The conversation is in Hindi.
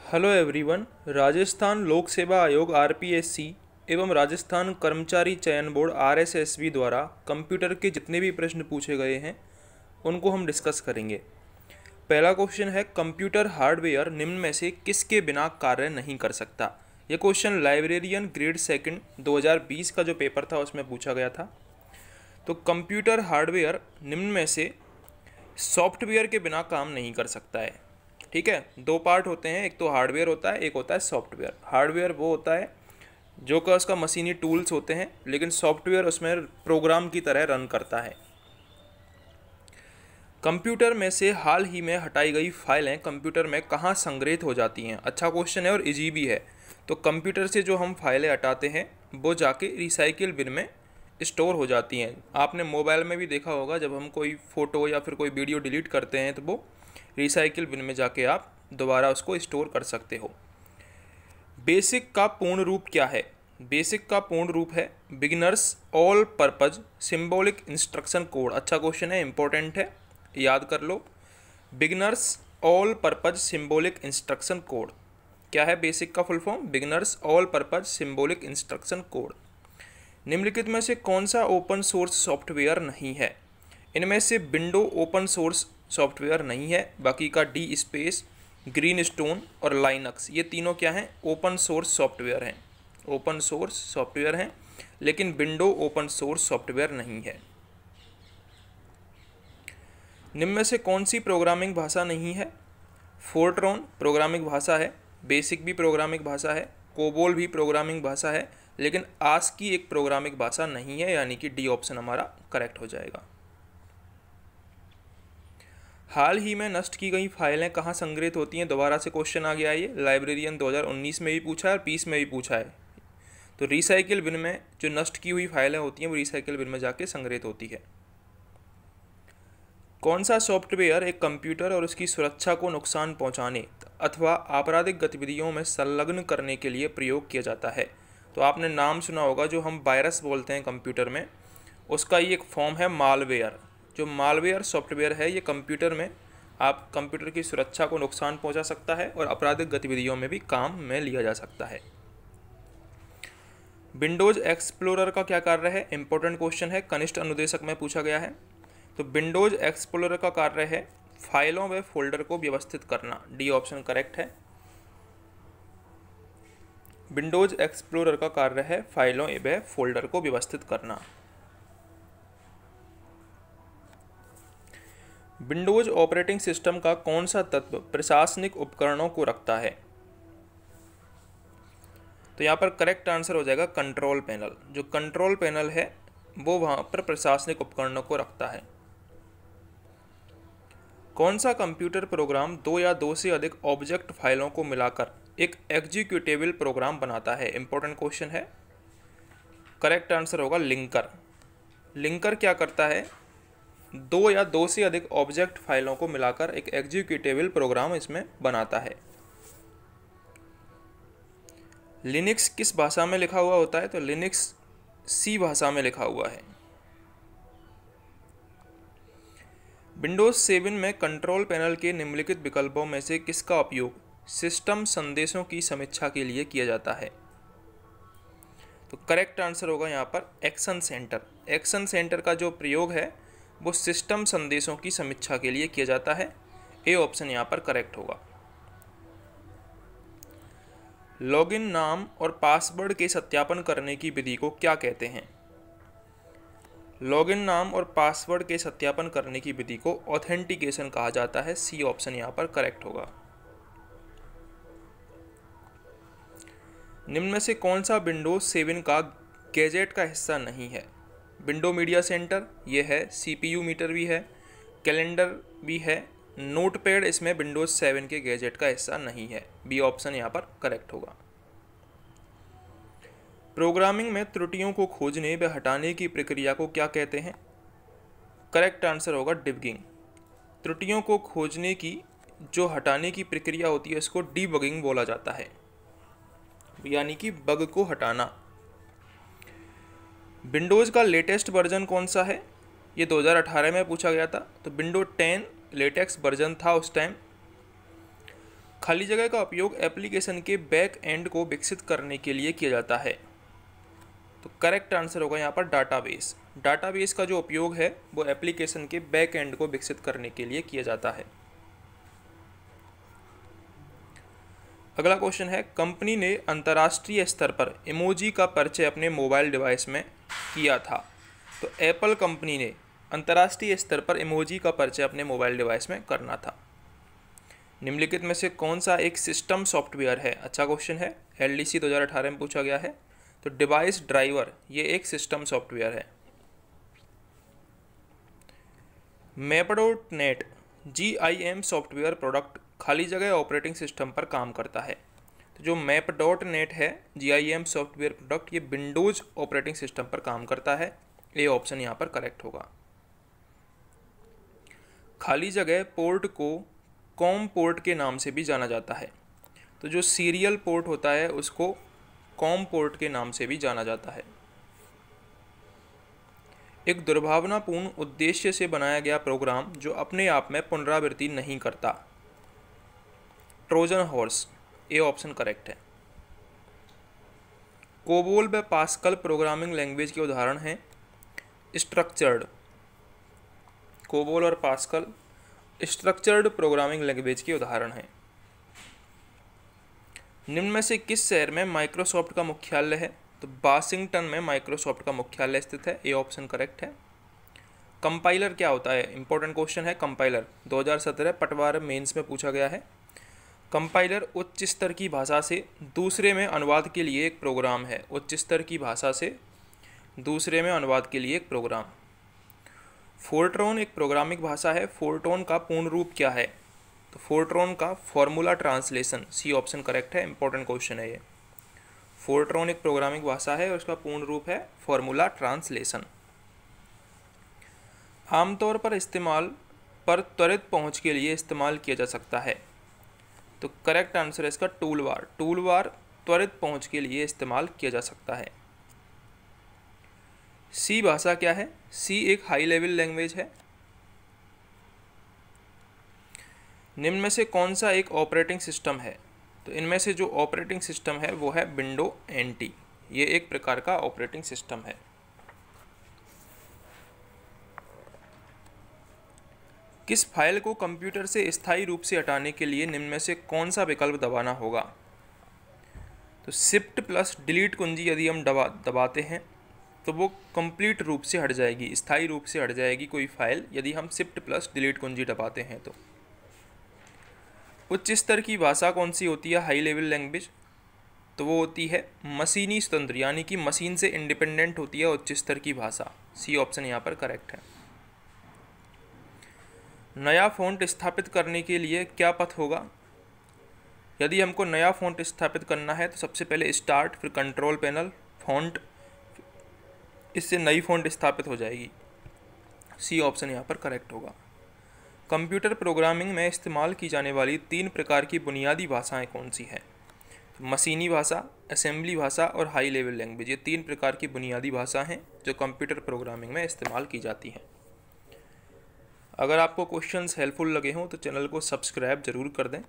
Hello everyone. राजस्थान लोक सेवा आयोग आरपीएससी एवं राजस्थान कर्मचारी चयन बोर्ड आरएसएसबी द्वारा कंप्यूटर के जितने भी प्रश्न पूछे गए हैं उनको हम डिस्कस करेंगे। पहला क्वेश्चन है, कंप्यूटर हार्डवेयर निम्न में से किसके बिना कार्य नहीं कर सकता। यह क्वेश्चन लाइब्रेरियन ग्रेड सेकंड 2020 का जो पेपर था उसमें पूछा गया था। तो कंप्यूटर हार्डवेयर निम्न में से सॉफ्टवेयर के बिना काम नहीं कर सकता है। ठीक है, दो पार्ट होते हैं, एक तो हार्डवेयर होता है, एक होता है सॉफ्टवेयर। हार्डवेयर वो होता है जो कि उसका मशीनी टूल्स होते हैं, लेकिन सॉफ्टवेयर उसमें प्रोग्राम की तरह रन करता है। कंप्यूटर में से हाल ही में हटाई गई फाइलें कंप्यूटर में कहाँ संग्रहित हो जाती हैं। अच्छा क्वेश्चन है और इजी भी है। तो कंप्यूटर से जो हम फाइलें हटाते हैं वो जाके रिसाइकिल बिन में स्टोर हो जाती हैं। आपने मोबाइल में भी देखा होगा, जब हम कोई फ़ोटो या फिर कोई वीडियो डिलीट करते हैं तो वो रिसाइकिल बिन में जाके आप दोबारा उसको स्टोर कर सकते हो। बेसिक का पूर्ण रूप क्या है? बेसिक का पूर्ण रूप है beginners all purpose symbolic instruction code. अच्छा क्वेश्चन है, इंपॉर्टेंट है, याद कर लो। Beginners all purpose symbolic instruction code क्या है? बेसिक का full form beginners all purpose symbolic instruction code. निम्नलिखित में से कौन सा ओपन सोर्स सॉफ्टवेयर नहीं है? इनमें से विंडो ओपन सोर्स सॉफ्टवेयर नहीं है, बाकी का डी स्पेस, ग्रीन स्टोन और लाइनक्स, ये तीनों क्या हैं? ओपन सोर्स सॉफ्टवेयर हैं। ओपन सोर्स सॉफ्टवेयर हैं, लेकिन विंडो ओपन सोर्स सॉफ्टवेयर नहीं है। निम्न में से कौन सी प्रोग्रामिंग भाषा नहीं है? फोर्ट्रॉन प्रोग्रामिंग भाषा है, बेसिक भी प्रोग्रामिंग भाषा है, कोबोल भी प्रोग्रामिंग भाषा है, लेकिन आस्की एक प्रोग्रामिंग भाषा नहीं है, यानी कि डी ऑप्शन हमारा करेक्ट हो जाएगा। हाल ही में नष्ट की गई फाइलें कहाँ संग्रहित होती हैं? दोबारा से क्वेश्चन आ गया है, ये लाइब्रेरियन 2019 में भी पूछा है और 20 में भी पूछा है। तो रिसाइकिल बिन में जो नष्ट की हुई फाइलें होती हैं वो रिसाइकिल बिन में जाके संग्रहित होती है। कौन सा सॉफ्टवेयर एक कंप्यूटर और उसकी सुरक्षा को नुकसान पहुंचाने अथवा आपराधिक गतिविधियों में संलग्न करने के लिए प्रयोग किया जाता है? तो आपने नाम सुना होगा, जो हम वायरस बोलते हैं कंप्यूटर में, उसका ये एक फॉर्म है मालवेयर। जो मालवेयर सॉफ्टवेयर है ये कंप्यूटर में आप कंप्यूटर की सुरक्षा को नुकसान पहुंचा सकता है और आपराधिक गतिविधियों में भी काम में लिया जा सकता है। विंडोज़ एक्सप्लोरर का क्या कार्य है? इंपॉर्टेंट क्वेश्चन है, कनिष्ठ अनुदेशक में पूछा गया है। तो विंडोज़ एक्सप्लोरर का कार्य है फाइलों व फोल्डर को व्यवस्थित करना। डी ऑप्शन करेक्ट है। विंडोज़ एक्सप्लोरर का कार्य है फाइलों व फोल्डर को व्यवस्थित करना। विंडोज़ ऑपरेटिंग सिस्टम का कौन सा तत्व प्रशासनिक उपकरणों को रखता है? तो यहाँ पर करेक्ट आंसर हो जाएगा कंट्रोल पैनल। जो कंट्रोल पैनल है वो वहाँ पर प्रशासनिक उपकरणों को रखता है। कौन सा कंप्यूटर प्रोग्राम दो या दो से अधिक ऑब्जेक्ट फाइलों को मिलाकर एक एग्जीक्यूटेबल प्रोग्राम बनाता है? इंपॉर्टेंट क्वेश्चन है, करेक्ट आंसर होगा लिंकर। लिंकर क्या करता है? दो या दो से अधिक ऑब्जेक्ट फाइलों को मिलाकर एक एग्जीक्यूटेबल प्रोग्राम इसमें बनाता है। लिनक्स किस भाषा में लिखा हुआ होता है? तो लिनक्स सी भाषा में लिखा हुआ है। विंडोज़ 7 में कंट्रोल पैनल के निम्नलिखित विकल्पों में से किसका उपयोग सिस्टम संदेशों की समीक्षा के लिए किया जाता है? तो करेक्ट आंसर होगा यहाँ पर एक्शन सेंटर। एक्शन सेंटर का जो प्रयोग है वो सिस्टम संदेशों की समीक्षा के लिए किया जाता है। ए ऑप्शन यहाँ पर करेक्ट होगा। लॉगिन नाम और पासवर्ड के सत्यापन करने की विधि को क्या कहते हैं? लॉगिन नाम और पासवर्ड के सत्यापन करने की विधि को ऑथेंटिकेशन कहा जाता है। सी ऑप्शन यहाँ पर करेक्ट होगा। निम्न में से कौन सा विंडोज 7 का गैजेट का हिस्सा नहीं है? विंडो मीडिया सेंटर ये है, सीपीयू मीटर भी है, कैलेंडर भी है, नोटपैड इसमें विंडोज 7 के गैजेट का हिस्सा नहीं है। बी ऑप्शन यहाँ पर करेक्ट होगा। प्रोग्रामिंग में त्रुटियों को खोजने व हटाने की प्रक्रिया को क्या कहते हैं? करेक्ट आंसर होगा डिबगिंग। त्रुटियों को खोजने की जो हटाने की प्रक्रिया होती है उसको डीबगिंग बोला जाता है, यानी कि बग को हटाना। विंडोज़ का लेटेस्ट वर्जन कौन सा है? ये 2018 में पूछा गया था। तो विंडो 10 लेटेक्स वर्जन था उस टाइम। खाली जगह का उपयोग एप्लीकेशन के बैक एंड को विकसित करने के लिए किया जाता है। तो करेक्ट आंसर होगा यहाँ पर डाटाबेस। डाटाबेस का जो उपयोग है वो एप्लीकेशन के बैक एंड को विकसित करने के लिए किया जाता है। अगला क्वेश्चन है, कंपनी ने अंतर्राष्ट्रीय स्तर पर इमोजी का परिचय अपने मोबाइल डिवाइस में किया था। तो एप्पल कंपनी ने अंतर्राष्ट्रीय स्तर पर इमोजी का परिचय अपने मोबाइल डिवाइस में करना था। निम्नलिखित में से कौन सा एक सिस्टम सॉफ्टवेयर है? अच्छा क्वेश्चन है, LDC 2018 में पूछा गया है। तो डिवाइस ड्राइवर ये एक सिस्टम सॉफ्टवेयर है। मैप.नेट GIM सॉफ्टवेयर प्रोडक्ट खाली जगह ऑपरेटिंग सिस्टम पर काम करता है। तो जो मैप.नेट है GIM सॉफ्टवेयर प्रोडक्ट ये विंडोज ऑपरेटिंग सिस्टम पर काम करता है। ए ऑप्शन यहाँ पर करेक्ट होगा। खाली जगह पोर्ट को कॉम पोर्ट के नाम से भी जाना जाता है। तो जो सीरियल पोर्ट होता है उसको कॉम पोर्ट के नाम से भी जाना जाता है। एक दुर्भावनापूर्ण उद्देश्य से बनाया गया प्रोग्राम जो अपने आप में पुनरावृत्ति नहीं करता। Trojan horse, A option correct है। कोबोल व पास्कल प्रोग्रामिंग लैंग्वेज के उदाहरण हैं स्ट्रक्चर्ड। कोबोल और पास्कल स्ट्रक्चर्ड प्रोग्रामिंग लैंग्वेज के उदाहरण हैं। निम्न में से किस शहर में माइक्रोसॉफ्ट का मुख्यालय है? तो वाशिंगटन में माइक्रोसॉफ्ट का मुख्यालय स्थित है। ए ऑप्शन करेक्ट है। कंपाइलर क्या होता है? इंपॉर्टेंट क्वेश्चन है कंपाइलर, 2017 पटवार मेंस में पूछा गया है। कंपाइलर उच्च स्तर की भाषा से दूसरे में अनुवाद के लिए एक प्रोग्राम है। उच्च स्तर की भाषा से दूसरे में अनुवाद के लिए एक प्रोग्राम। फोर्ट्रॉन एक प्रोग्रामिंग भाषा है। फोर्ट्रॉन का पूर्ण रूप क्या है? तो फोर्ट्रॉन का formula translation, C option correct है। इंपॉर्टेंट क्वेश्चन है ये। फोर्ट्रॉन एक प्रोग्रामिंग भाषा है और उसका पूर्ण रूप है फॉर्मूला ट्रांसलेशन। आमतौर पर इस्तेमाल पर त्वरित पहुंच के लिए इस्तेमाल किया जा सकता है। तो करेक्ट आंसर है इसका टूल बार। टूल बार त्वरित पहुंच के लिए इस्तेमाल किया जा सकता है। सी भाषा क्या है? सी एक हाई लेवल लैंग्वेज है। निम्न में से कौन सा एक ऑपरेटिंग सिस्टम है? तो इनमें से जो ऑपरेटिंग सिस्टम है वो है विंडो NT। ये एक प्रकार का ऑपरेटिंग सिस्टम है। किस फाइल को कंप्यूटर से स्थायी रूप से हटाने के लिए निम्न में से कौन सा विकल्प दबाना होगा? तो शिफ्ट प्लस डिलीट कुंजी यदि हम दबाते हैं तो वो कंप्लीट रूप से हट जाएगी, स्थायी रूप से हट जाएगी कोई फाइल यदि हम शिफ्ट प्लस डिलीट कुंजी दबाते हैं तो। उच्च स्तर की भाषा कौन सी होती है? High level language. तो वो होती है मशीनी स्वतंत्र, यानी कि मशीन से इंडिपेंडेंट होती है उच्च स्तर की भाषा। सी ऑप्शन यहाँ पर करेक्ट है। नया फ़ॉन्ट स्थापित करने के लिए क्या पथ होगा? यदि हमको नया फ़ॉन्ट स्थापित करना है तो सबसे पहले स्टार्ट, फिर कंट्रोल पैनल, फ़ॉन्ट, इससे नई फ़ॉन्ट स्थापित हो जाएगी। सी ऑप्शन यहाँ पर करेक्ट होगा। कंप्यूटर प्रोग्रामिंग में इस्तेमाल की जाने वाली 3 प्रकार की बुनियादी भाषाएं कौन सी हैं? तो मशीनी भाषा, असेंबली भाषा और हाई लेवल लैंग्वेज, ये 3 प्रकार की बुनियादी भाषा हैं जो कंप्यूटर प्रोग्रामिंग में इस्तेमाल की जाती हैं। अगर आपको क्वेश्चंस हेल्पफुल लगे हों तो चैनल को सब्सक्राइब ज़रूर कर दें।